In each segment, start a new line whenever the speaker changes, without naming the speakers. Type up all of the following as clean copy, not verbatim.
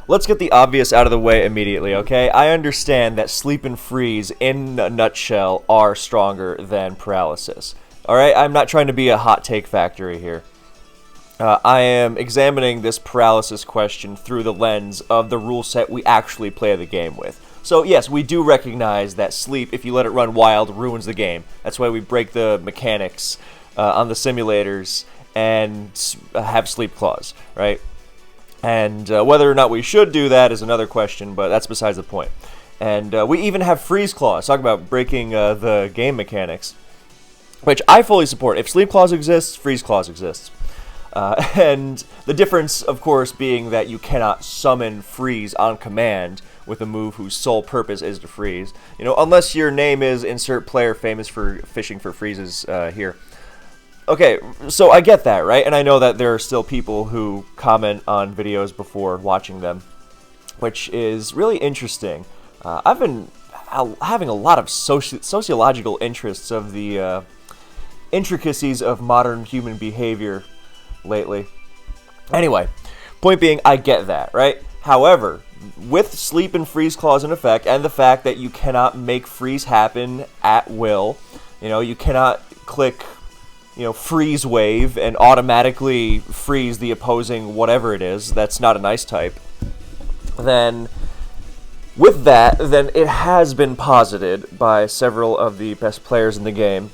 let's get the obvious out of the way immediately, okay? I understand that Sleep and Freeze, in a nutshell, are stronger than Paralysis. Alright, I'm not trying to be a hot take factory here. I am examining this Paralysis question through the lens of the rule set we actually play the game with. So yes, we do recognize that Sleep, if you let it run wild, ruins the game. That's why we break the mechanics on the simulators and have Sleep Clause, right? And whether or not we should do that is another question, but that's besides the point. And we even have Freeze Clause. Talk about breaking the game mechanics, which I fully support. If Sleep Clause exists, Freeze Clause exists. And the difference, of course, being that you cannot summon Freeze on command with a move whose sole purpose is to freeze. You know, unless your name is insert player famous for fishing for freezes here. Okay, so I get that, right? And I know that there are still people who comment on videos before watching them, which is really interesting. I've been having a lot of sociological interests of the intricacies of modern human behavior lately. Anyway, point being, I get that, right? However, with Sleep and Freeze Clause in effect, and the fact that you cannot make freeze happen at will, you know, you cannot click, freeze wave and automatically freeze the opposing whatever it is that's not an ice type, then with that, then it has been posited by several of the best players in the game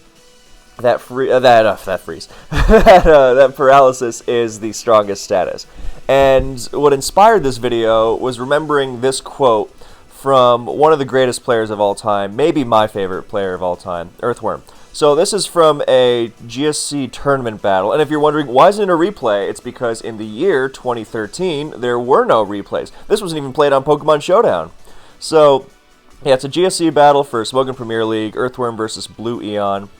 that that Paralysis is the strongest status. And what inspired this video was remembering this quote from one of the greatest players of all time, maybe my favorite player of all time, Earthworm. So this is from a GSC tournament battle, and if you're wondering why isn't it a replay, it's because in the year 2013 there were no replays. This wasn't even played on Pokemon Showdown. So yeah, it's a GSC battle for Smogon Premier League, Earthworm versus Blue Eon,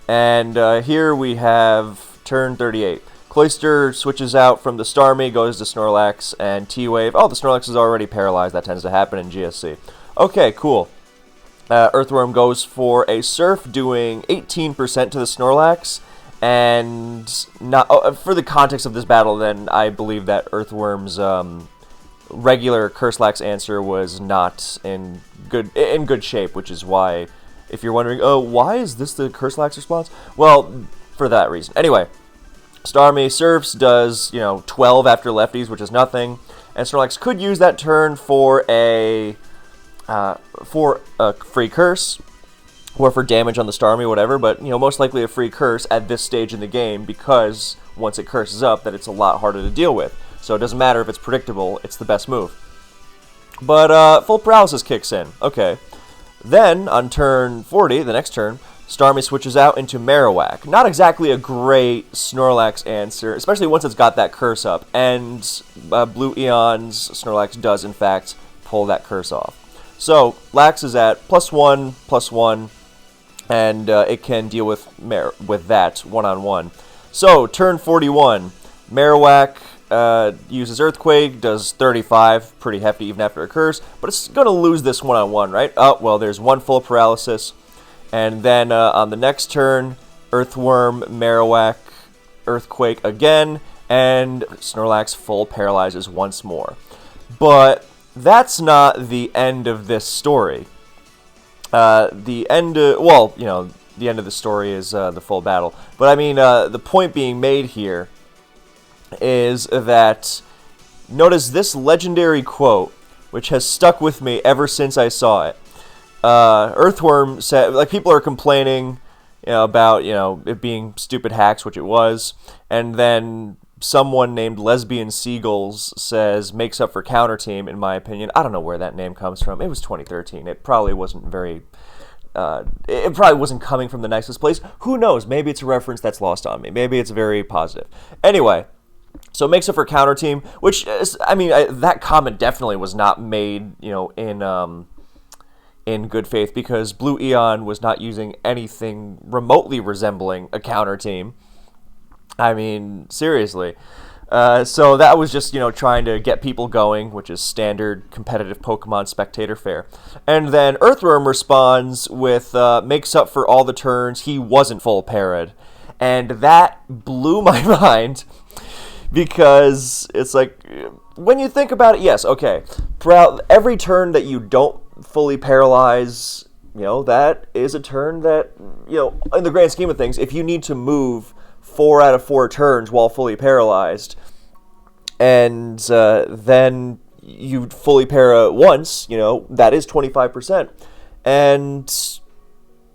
and here we have turn 38. Cloyster switches out from the Starmie, goes to Snorlax and T-Wave. Oh, the Snorlax is already paralyzed. That tends to happen in GSC. Okay, cool. Earthworm goes for a Surf, doing 18% to the Snorlax, and not for the context of this battle, then I believe that Earthworm's regular Curselax answer was not in good shape, which is why, if you're wondering, oh, why is this the Curselax response? Well, for that reason. Anyway, Starmie Surfs does 12 after lefties, which is nothing, and Snorlax could use that turn for a free curse, or for damage on the Starmie, whatever, but, most likely a free curse at this stage in the game, because once it curses up, that it's a lot harder to deal with. So it doesn't matter if it's predictable, it's the best move. But, full Paralysis kicks in. Okay. Then, on turn 40, the next turn, Starmie switches out into Marowak. Not exactly a great Snorlax answer, especially once it's got that curse up, and Blue Eon's Snorlax does, in fact, pull that curse off. So, Lax is at +1/+1, and it can deal with that one-on-one. So, turn 41, Marowak uses Earthquake, does 35, pretty hefty even after a curse, but it's going to lose this one-on-one, right? Oh, well, there's one full Paralysis, and then on the next turn, Earthworm, Marowak, Earthquake again, and Snorlax full paralyzes once more. But that's not the end of this story. The end of the story is the full battle. But I mean, the point being made here is that, notice this legendary quote, which has stuck with me ever since I saw it. Earthworm said, like, people are complaining about, it being stupid hacks, which it was, and then someone named Lesbian Seagulls says, makes up for Counter Team, in my opinion. I don't know where that name comes from. It was 2013. It probably wasn't it probably wasn't coming from the nicest place. Who knows? Maybe it's a reference that's lost on me. Maybe it's very positive. Anyway, so makes up for Counter Team, which is, that comment definitely was not made, in good faith, because Blue Eon was not using anything remotely resembling a Counter Team. I mean, seriously. So that was just, trying to get people going, which is standard competitive Pokemon spectator fare. And then Earthworm responds with, makes up for all the turns he wasn't full parried. And that blew my mind, because it's like, when you think about it, yes, okay. Every turn that you don't fully paralyze, that is a turn that, in the grand scheme of things, if you need to move 4 out of 4 turns while fully paralyzed, and then you fully para once, that is 25%. And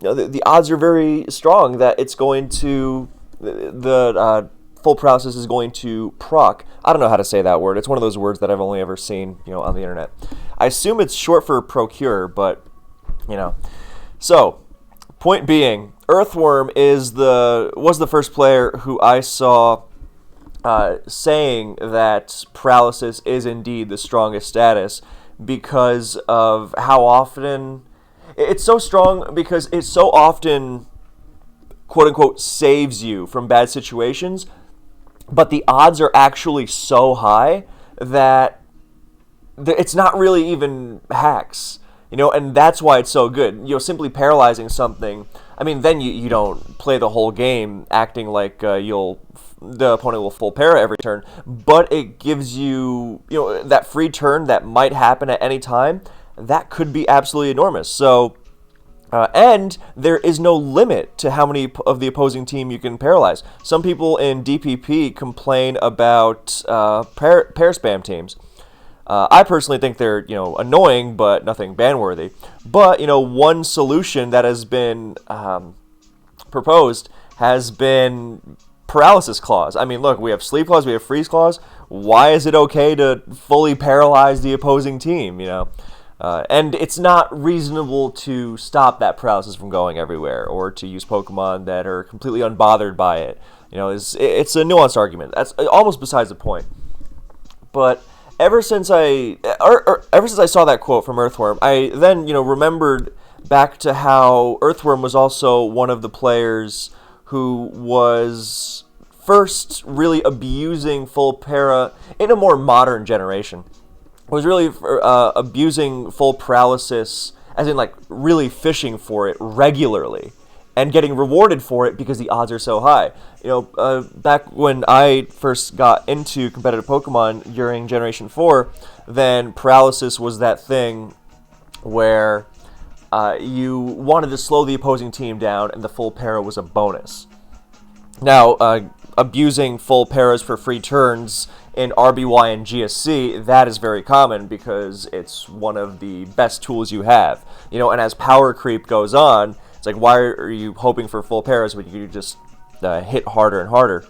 the odds are very strong that it's going to, the full paralysis is going to proc. I don't know how to say that word. It's one of those words that I've only ever seen, on the internet. I assume it's short for procure, but, So, point being, Earthworm was the first player who I saw saying that paralysis is indeed the strongest status because of how often it's so strong, because it so often quote unquote saves you from bad situations, but the odds are actually so high that it's not really even hacks, and that's why it's so good. Simply paralyzing something, I mean, then you don't play the whole game acting like the opponent will full para every turn, but it gives you, that free turn that might happen at any time. That could be absolutely enormous. So, and there is no limit to how many of the opposing team you can paralyze. Some people in DPP complain about pair spam teams. I personally think they're, annoying, but nothing ban-worthy. But, one solution that has been proposed has been paralysis clause. I mean, look, we have sleep clause, we have freeze clause. Why is it okay to fully paralyze the opposing team, and it's not reasonable to stop that paralysis from going everywhere, or to use Pokemon that are completely unbothered by it. It's a nuanced argument. That's almost besides the point. But ever since I saw that quote from Earthworm, I then remembered back to how Earthworm was also one of the players who was first really abusing full para in a more modern generation. Was really abusing full paralysis, as in like really fishing for it regularly and getting rewarded for it because the odds are so high. Back when I first got into competitive Pokemon during Generation 4, then paralysis was that thing where you wanted to slow the opposing team down and the full para was a bonus. Now, abusing full paras for free turns in RBY and GSC, that is very common because it's one of the best tools you have. And as power creep goes on, it's like, why are you hoping for full paras when you just hit harder and harder?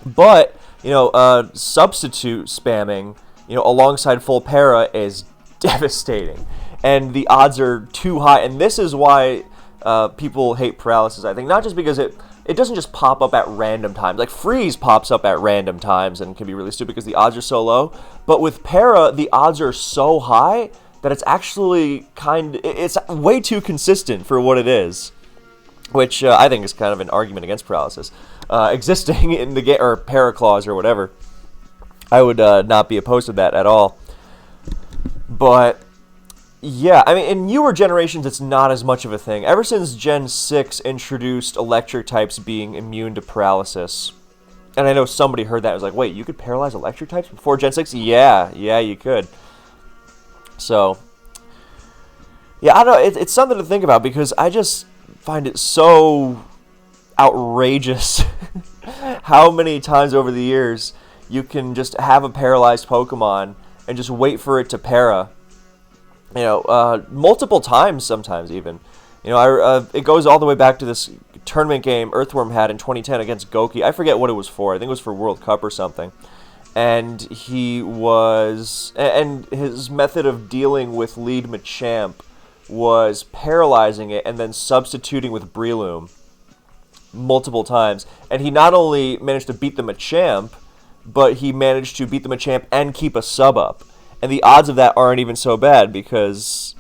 But, substitute spamming, alongside full para is devastating. And the odds are too high. And this is why people hate paralysis, I think. Not just because it doesn't just pop up at random times. Like, freeze pops up at random times and can be really stupid because the odds are so low. But with para, the odds are so high that it's actually it's way too consistent for what it is. Which I think is kind of an argument against paralysis. Existing in the game, or para clause or whatever. I would not be opposed to that at all. But yeah, I mean, in newer generations, it's not as much of a thing. Ever since Gen 6 introduced electric types being immune to paralysis, and I know somebody heard that and was like, wait, you could paralyze electric types before Gen 6? Yeah, you could. So, yeah, I don't know, it's something to think about because I just find it so outrageous how many times over the years you can just have a paralyzed Pokemon and just wait for it to para. Multiple times sometimes even. It goes all the way back to this tournament game Earthworm had in 2010 against Goki. I forget what it was for. I think it was for World Cup or something. And his method of dealing with lead Machamp was paralyzing it and then substituting with Breloom multiple times. And he not only managed to beat the Machamp, but he managed to beat the Machamp and keep a sub up. And the odds of that aren't even so bad because,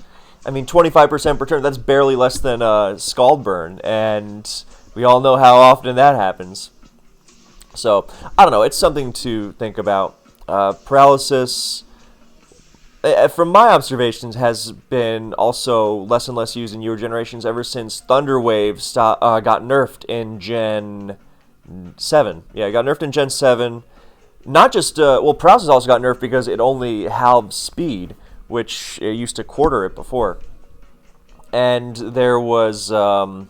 25% per turn, that's barely less than Scald Burn, and we all know how often that happens. So, I don't know, it's something to think about. Paralysis, from my observations, has been also less and less used in newer generations ever since Thunder Wave got nerfed in Gen 7. Yeah, it got nerfed in Gen 7. Not just, well, Paralysis also got nerfed because it only halves speed, which it used to quarter it before. And there was, and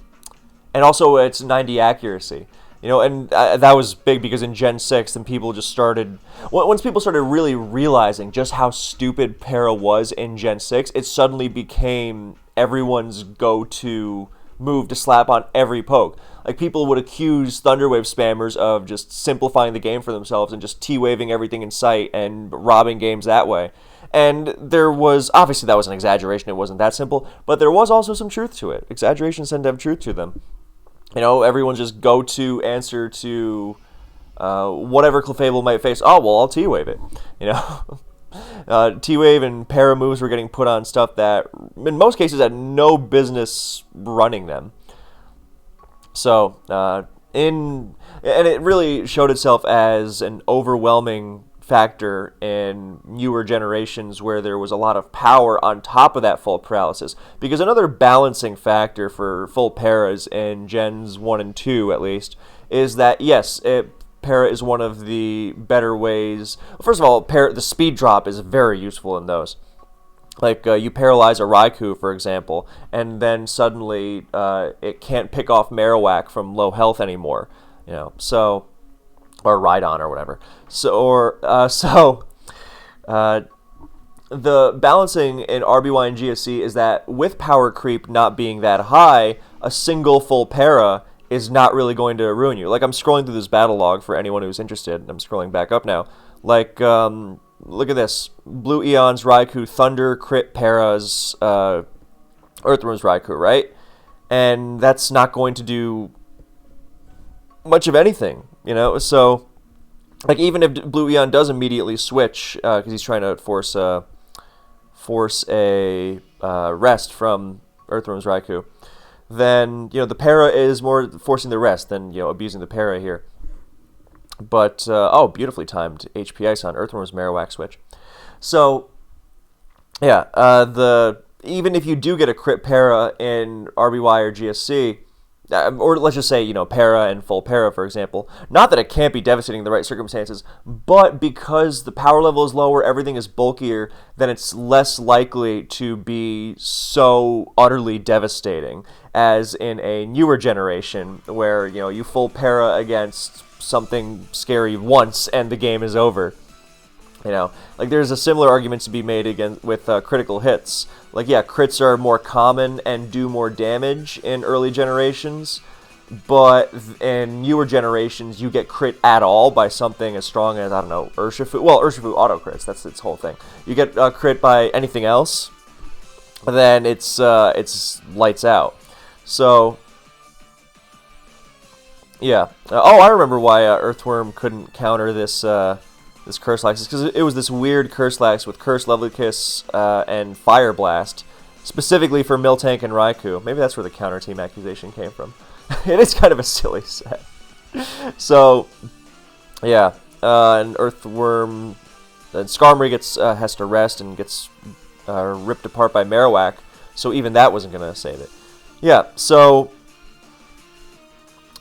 also it's 90 accuracy. And that was big because in Gen 6, then people just started, once people started really realizing just how stupid Para was in Gen 6, it suddenly became everyone's go-to move to slap on every poke. Like, people would accuse Thunderwave spammers of just simplifying the game for themselves and just T-waving everything in sight and robbing games that way. And there was, obviously that was an exaggeration, it wasn't that simple, but there was also some truth to it. Exaggerations tend to have truth to them. Everyone's just go-to answer to whatever Clefable might face. Oh, well, I'll T-wave it. T-wave and para moves were getting put on stuff that, in most cases, had no business running them. So, and it really showed itself as an overwhelming factor in newer generations where there was a lot of power on top of that full paralysis. Because another balancing factor for full paras in Gens 1 and 2, at least, is that, yes, para is one of the better ways. First of all, the speed drop is very useful in those. Like, you paralyze a Raikou, for example, and then suddenly it can't pick off Marowak from low health anymore. So... or Rhydon or whatever. The balancing in RBY and GSC is that with power creep not being that high, a single full para is not really going to ruin you. Like, I'm scrolling through this battle log for anyone who's interested. I'm scrolling back up now. Like, look at this. Blue Eon's Raikou, Thunder, crit paras, Earthworm's Raikou, right? And that's not going to do much of anything. So, like, even if Blue Eon does immediately switch, because he's trying to force a rest from Earthworm's Raikou, then, the para is more forcing the rest than, abusing the para here. But, beautifully timed HP Ice on Earthworm's Marowak switch. So, yeah, even if you do get a crit para in RBY or GSC, or let's just say, para and full para, for example. Not that it can't be devastating in the right circumstances, but because the power level is lower, everything is bulkier, then it's less likely to be so utterly devastating as in a newer generation where, you full para against something scary once and the game is over. Like, there's a similar argument to be made again with critical hits. Like, yeah, crits are more common and do more damage in early generations, but in newer generations, you get crit at all by something as strong as, I don't know, Urshifu. Well, Urshifu auto crits, that's its whole thing. You get crit by anything else, then it's lights out. So, yeah. I remember why Earthworm couldn't counter this Curse Lax, because it was this weird Curse Lax with Curse, Level Kiss, and Fire Blast, specifically for Miltank and Raikou. Maybe that's where the counter team accusation came from. It is kind of a silly set. So, yeah, and Earthworm, then Skarmory has to rest and gets ripped apart by Marowak, so even that wasn't going to save it. Yeah, so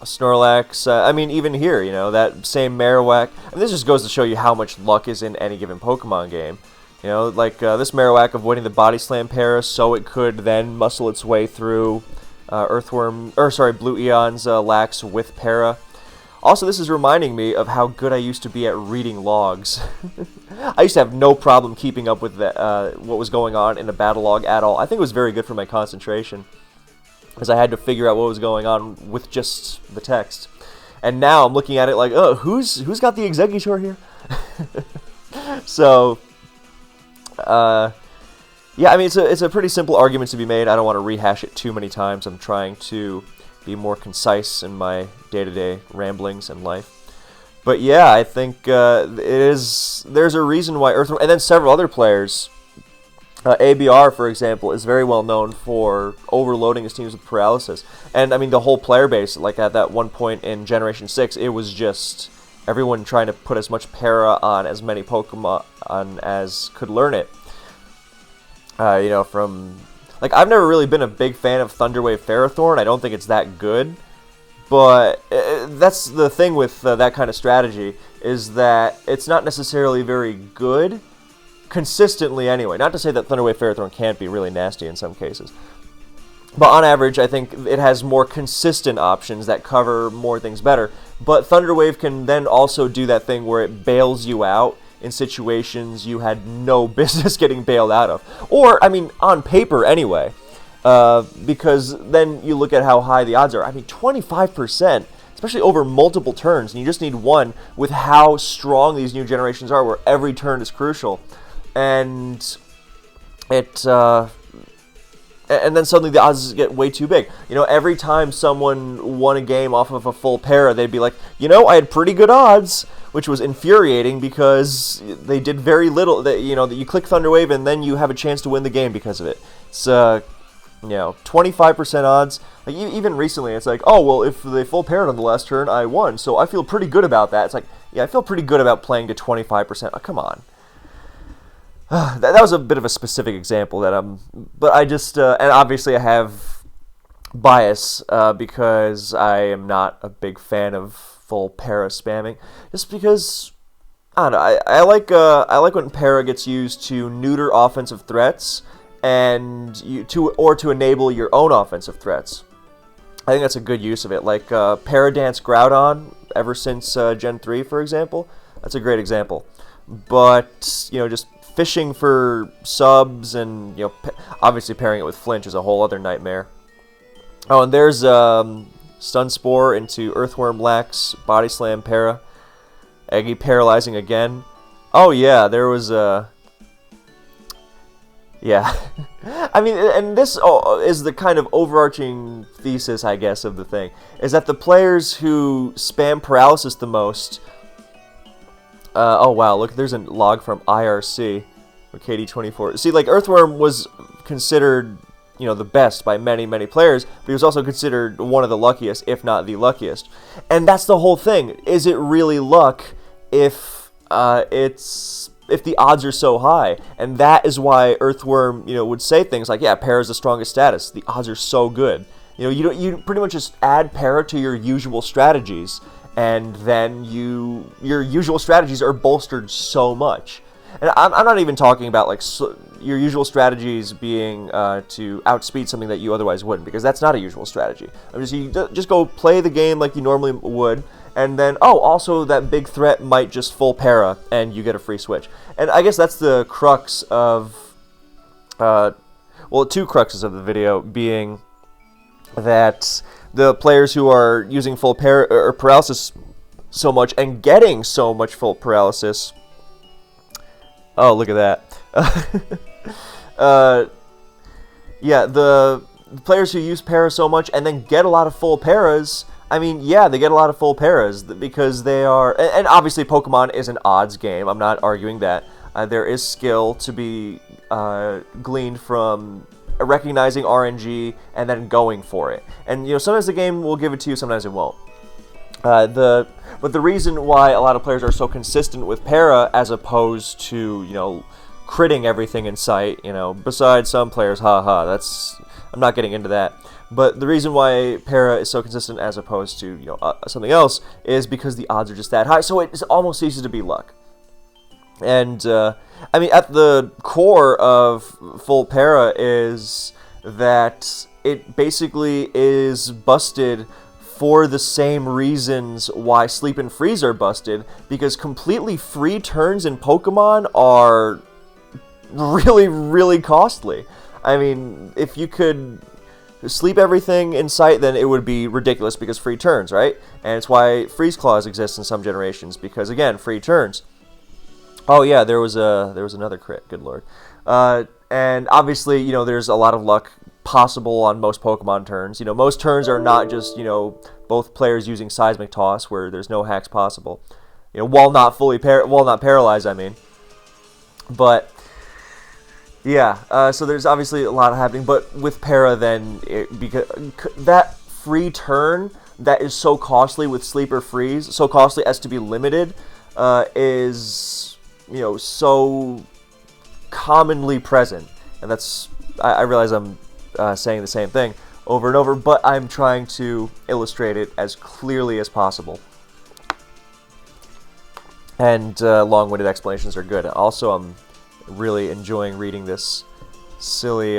Snorlax, even here, that same Marowak, and this just goes to show you how much luck is in any given Pokemon game. This Marowak avoiding the Body Slam para so it could then muscle its way through Blue Eon's Lax with para. Also, this is reminding me of how good I used to be at reading logs. I used to have no problem keeping up with what was going on in a battle log at all. I think it was very good for my concentration, because I had to figure out what was going on with just the text. And now I'm looking at it like, oh, who's got the Exeggutor here? So, yeah, it's a pretty simple argument to be made. I don't want to rehash it too many times. I'm trying to be more concise in my day-to-day ramblings in life. But yeah, I think there's a reason why Earthworm, and then several other players, ABR, for example, is very well known for overloading his teams with Paralysis. And, the whole player base, like at that one point in Generation 6, it was just everyone trying to put as much para on as many Pokemon as could learn it. I've never really been a big fan of Thunderwave Ferrothorn. I don't think it's that good. But that's the thing with that kind of strategy, is that it's not necessarily very good consistently anyway. Not to say that Thunderwave Ferrothorn can't be really nasty in some cases. But on average, I think it has more consistent options that cover more things better. But Thunderwave can then also do that thing where it bails you out in situations you had no business getting bailed out of. Or, I mean, on paper anyway. Because then you look at how high the odds are. I mean, 25%, especially over multiple turns, and you just need one with how strong these new generations are, where every turn is crucial. And and then suddenly the odds get way too big. Every time someone won a game off of a full para, they'd be like, I had pretty good odds, which was infuriating because they did very little. That you click Thunderwave and then you have a chance to win the game because of it. It's 25% odds. Like even recently, it's like, oh well, if they full paired on the last turn, I won, so I feel pretty good about that. It's like, yeah, I feel pretty good about playing to 25%. Oh, come on. That was a bit of a specific example but I just, and obviously I have bias because I am not a big fan of full para spamming, just because, I don't know, I like when para gets used to neuter offensive threats and to enable your own offensive threats. I think that's a good use of it, like Paradance Groudon ever since Gen 3, for example. That's a great example. But, just fishing for subs and, obviously pairing it with Flinch is a whole other nightmare. Oh, and there's Stun Spore into Earthworm Lax, Body Slam Para, Eggy paralyzing again. Oh yeah, there was yeah. I mean, and this is the kind of overarching thesis, I guess, of the thing, is that the players who spam Paralysis the most. Oh wow, look, there's a log from IRC, or KD24. See, like, Earthworm was considered, the best by many, many players, but he was also considered one of the luckiest, if not the luckiest. And that's the whole thing. Is it really luck if the odds are so high? And that is why Earthworm, would say things like, yeah, Para is the strongest status. The odds are so good. You pretty much just add Para to your usual strategies, and then your usual strategies are bolstered so much. And I'm not even talking about like your usual strategies being to outspeed something that you otherwise wouldn't, because that's not a usual strategy. You just go play the game like you normally would, and then, also that big threat might just full para, and you get a free switch. And I guess that's the crux of, two cruxes of the video, being that the players who are using full paralysis so much and getting so much full paralysis. Oh, look at that. Yeah, the players who use para so much and then get a lot of full paras, I mean, yeah, they get a lot of full paras because they are, and obviously Pokemon is an odds game. I'm not arguing that. There is skill to be gleaned from recognizing RNG and then going for it. And sometimes the game will give it to you, sometimes it won't. But the reason why a lot of players are so consistent with para as opposed to critting everything in sight, besides some players, I'm not getting into that. But the reason why para is so consistent as opposed to something else is because the odds are just that high. So it almost ceases to be luck. And I mean, at the core of full para is that it basically is busted for the same reasons why Sleep and Freeze are busted, because completely free turns in Pokemon are really, really costly. I mean, if you could sleep everything in sight, then it would be ridiculous because free turns, right? And it's why Freeze Claws exist in some generations, because again, free turns. Oh yeah, there was another crit. Good lord. And obviously, there's a lot of luck possible on most Pokemon turns. Most turns are not just both players using Seismic Toss, where there's no hacks possible. While not paralyzed, I mean. But yeah, so there's obviously a lot happening. But with para, then because that free turn that is so costly with Sleep or Freeze, so costly as to be limited, is so commonly present. And that's, I realize I'm saying the same thing over and over, but I'm trying to illustrate it as clearly as possible. And long-winded explanations are good. Also, I'm really enjoying reading this silly,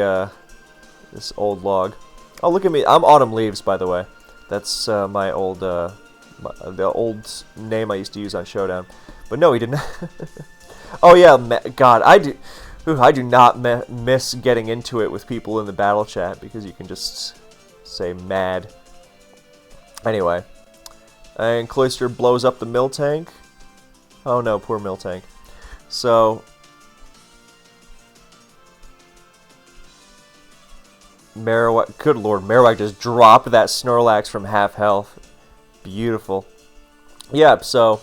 this old log. Oh, look at me. I'm Autumn Leaves, by the way. That's my old, the old name I used to use on Showdown. But no, he didn't. Oh yeah, God, I do not miss getting into it with people in the battle chat, because you can just say mad. Anyway, and Cloister blows up the mill tank. Oh no, poor mill tank. So Marowak, good lord, Marowak just dropped that Snorlax from half health. Beautiful. Yeah, so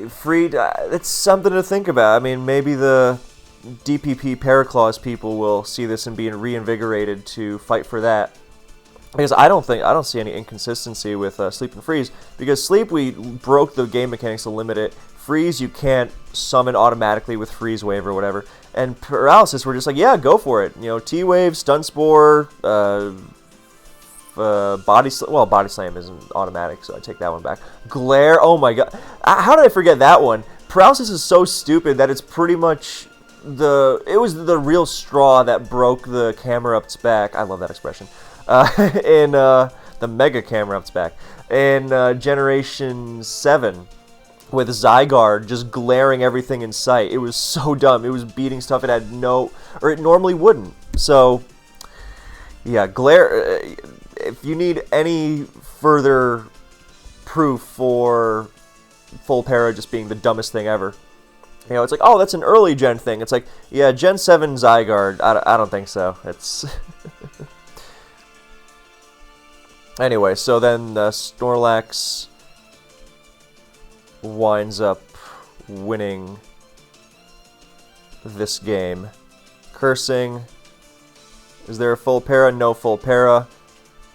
Freed, it's something to think about. I mean, maybe the DPP Paraclaws people will see this and be reinvigorated to fight for that. Because I don't see any inconsistency with Sleep and Freeze. Because Sleep, we broke the game mechanics to limit it. Freeze, you can't summon automatically with Freeze Wave or whatever. And Paralysis, we're just like, yeah, go for it. You know, T-Wave, Stun Spore, Body Slam isn't automatic, so I take that one back. Glare, oh my god. How did I forget that one? Paralysis is so stupid that it's pretty much it was the real straw that broke the Camerupt's back. I love that expression. In the Mega Camerupt's back. In Generation 7. With Zygarde just glaring everything in sight. It was so dumb. It was beating stuff it had no... Or it normally wouldn't. So, yeah, glare... If you need any further proof for full para just being the dumbest thing ever, you know, it's like, oh, that's an early gen thing. It's like, yeah, Gen 7 Zygarde. I don't think so. It's... Anyway, so then Snorlax winds up winning this game. Cursing. Is there a full para? No full para.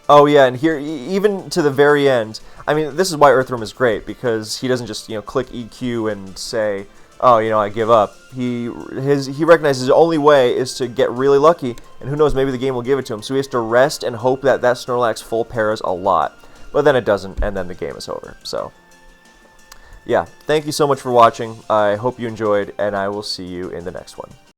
Oh yeah, and here, even to the very end, I mean, this is why Earthworm is great, because he doesn't just, you know, click EQ and say, oh, you know, I give up. He recognizes his only way is to get really lucky, and who knows, maybe the game will give it to him. So he has to rest and hope that that Snorlax full paras a lot. But then it doesn't, and then the game is over. So, yeah, thank you so much for watching. I hope you enjoyed, and I will see you in the next one.